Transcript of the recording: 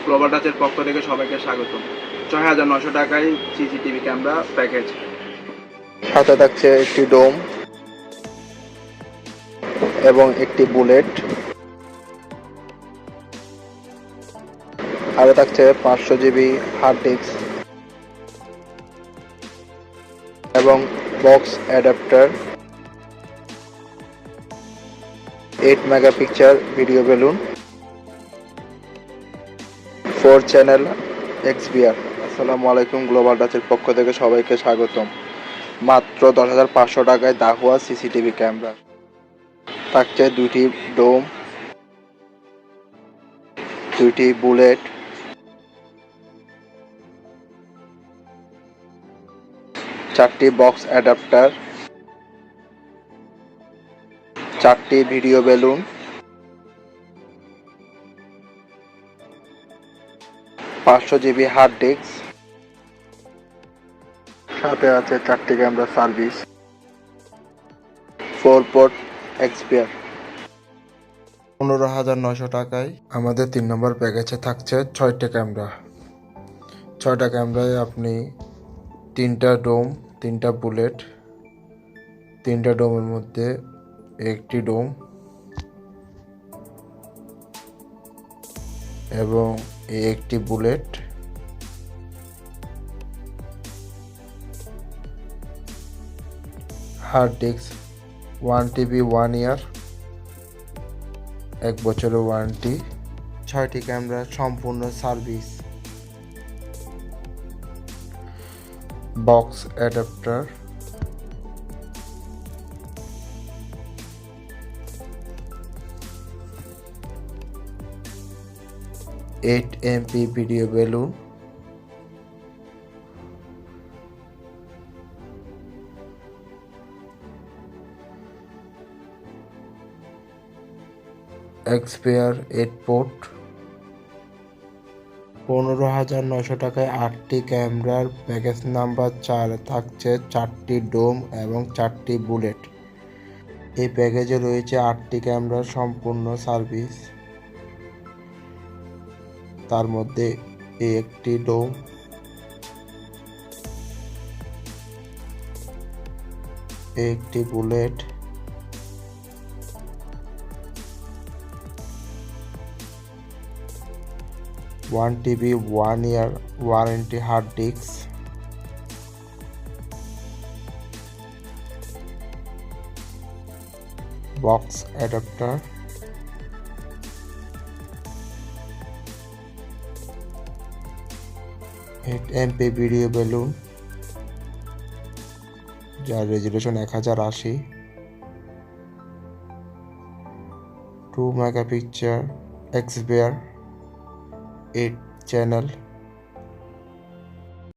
Global টাচের পক্ষ থেকে সবাইকে স্বাগত। ৬,৯০০ টাকায় সিসিটিভি ক্যামেরা প্যাকেজ। সাথে থাকছে একটি ডোম এবং একটি বুলেট, আরও থাকছে 500 জিবি হার্ড ডিস্ক এবং box adapter, 8 megapixel video balun, 4 channel XBR। আসসালামু আলাইকুম, গ্লোবাল টাচের পক্ষ থেকে সবাইকে স্বাগতম। মাত্র 10,500 টাকায় দাহুয়া সিসিটিভি ক্যামেরা। থাকছে 2টি ডোম, 2টি বুলেট, 4টি বক্স অ্যাডাপ্টার, 4টি video balun, 500 GB hard disk, সাথে আছে 4টি ক্যামেরা সার্ভিস, 4 পোর্ট XBR। 15,900 টাকায় আমাদের 3 নম্বর প্যাকেজে থাকছে 6টা ক্যামেরা। 6টা ক্যামেরায় আপনি 3টা ডোম, 3টা বুলেট, 3টা ডোমের মধ্যে একটি ডোম এবং একটি বুলেট, হার্ড ডিস্ক 1 TB 1 ইয়ার, 1 বছরের ওয়ারেন্টি, 6টি ক্যামেরা সম্পূর্ণ service, box adapter, MP video balloon, XBR 8 port. 15,900 টাকায় 8টি ক্যামেরার প্যাকেজ নাম্বার 4 থাকছে 4টি ডোম এবং 4টি বুলেট। এই প্যাকেজে রয়েছে 8টি ক্যামেরার সম্পূর্ণ সার্ভিস, তার মধ্যে একটি ডোম, একটি bullet, one TB 1 year warranty hard disk, box adapter, MP video balun যার রেজুলেশন 1080, 2 মেগাপিক্সেল XBR 8 চ্যানেল